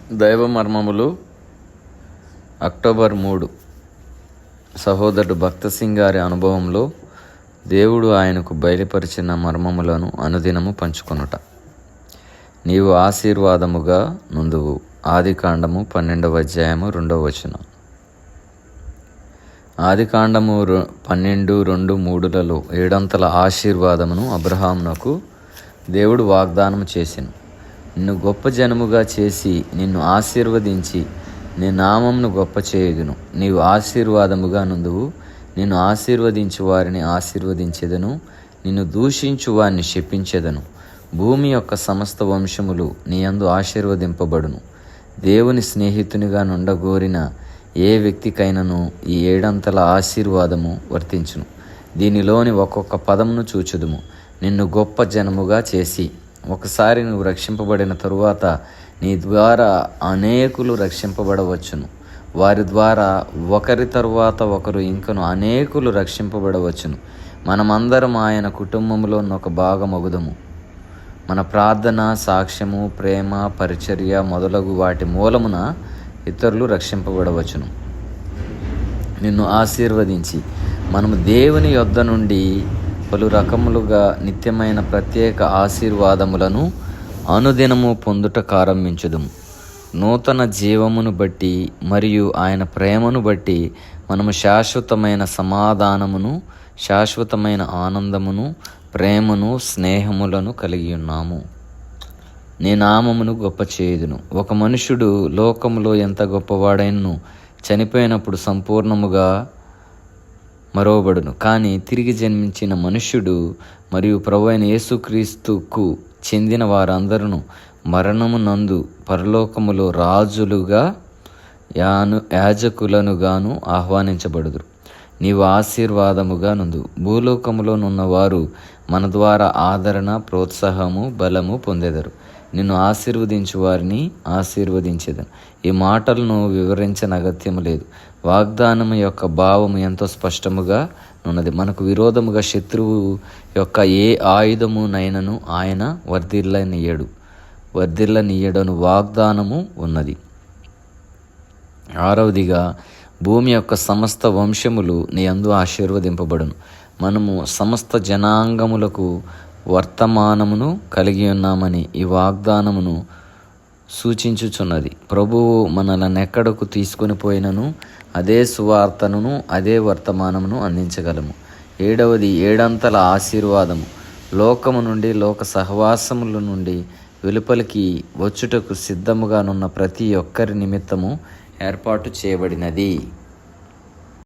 దైవ మర్మములు అక్టోబర్ 3. సహోదరుడు భక్త సింగ్ గారి అనుభవంలో దేవుడు ఆయనకు బయలుపరిచిన మర్మములను అనుదినము పంచుకొనుట. నీవు ఆశీర్వాదముగా నుందువు. ఆదికాండము 12వ అధ్యాయము 2వ వచనం. ఆదికాండము 12:2-3లలో 7 ఆశీర్వాదమును అబ్రహామునకు దేవుడు వాగ్దానం చేసెను. నిన్ను గొప్ప జనముగా చేసి నిన్ను ఆశీర్వదించి నీ నామమును గొప్ప చేయుదును. నీవు ఆశీర్వాదముగా నుందువు. నిన్ను ఆశీర్వదించు వారిని ఆశీర్వదించెదను, నిన్ను దూషించు వారిని శపించెదను. భూమి యొక్క సమస్త వంశములు నీ యందు ఆశీర్వదింపబడును. దేవుని స్నేహితునిగా నుండగోరిన ఏ వ్యక్తికైనను ఈ 7 ఆశీర్వాదము వర్తించును. దీనిలోని ఒక్కొక్క పదమును చూచుదుము. నిన్ను గొప్ప జనముగా చేసి. ఒకసారి నువ్వు రక్షింపబడిన తరువాత నీ ద్వారా అనేకులు రక్షింపబడవచ్చును. వారి ద్వారా ఒకరి తరువాత ఒకరు ఇంకను అనేకులు రక్షింపబడవచ్చును. మనమందరం ఆయన కుటుంబంలో ఒక భాగమగుదము. మన ప్రార్థన, సాక్ష్యము, ప్రేమ, పరిచర్య మొదలగు వాటి మూలమున ఇతరులు రక్షింపబడవచ్చును. నిన్ను ఆశీర్వదించి మనము దేవుని యొద్ద నుండి పలు రకములుగా నిత్యమైన ప్రత్యేక ఆశీర్వాదములను అనుదినము పొందుట ప్రారంభించుదుము. నూతన జీవమును బట్టి మరియు ఆయన ప్రేమను బట్టి మనము శాశ్వతమైన సమాధానమును, శాశ్వతమైన ఆనందమును, ప్రేమను, స్నేహములను కలిగి ఉన్నాము. నీ నామమును గొప్ప చేయుదును. ఒక మనుష్యుడు లోకములో ఎంత గొప్పవాడైనను చనిపోయినప్పుడు సంపూర్ణముగా మరోబడును. కానీ తిరిగి జన్మించిన మనుష్యుడు మరియు ప్రభువైన యేసుక్రీస్తుకు చెందిన వారందరూ మరణము నందు పరలోకములో రాజులుగా యాజకులనుగాను ఆహ్వానించబడుదురు. నీవు ఆశీర్వాదముగా నుండు. భూలోకములో నున్నవారు మన ద్వారా ఆదరణ, ప్రోత్సాహము, బలము పొందెదరు. నిన్ను ఆశీర్వదించు వారిని ఆశీర్వదించేదను. ఈ మాటలను వివరించనగత్యము లేదు. వాగ్దానము యొక్క భావము ఎంతో స్పష్టముగా ఉన్నది. మనకు విరోధముగా శత్రువు యొక్క ఏ ఆయుధమునైనను ఆయన వర్ధిల్లనీయడను వాగ్దానము ఉన్నది. 6వదిగా భూమి యొక్క సమస్త వంశములు నీ యందు ఆశీర్వదింపబడును. మనము సమస్త జనాంగములకు వర్తమానమును కలిగి ఉన్నామని ఈ వాగ్దానమును సూచించుచున్నది. ప్రభువు మనల్ని ఎక్కడకు తీసుకొని పోయినను అదే సువార్తను, అదే వర్తమానమును అందించగలము. 7వది 7 ఆశీర్వాదము. లోకము నుండి, లోక సహవాసముల నుండి వెలుపలికి వచ్చుటకు సిద్ధముగానున్న ప్రతి ఒక్కరి నిమిత్తము ఏర్పాటు చేయబడినది.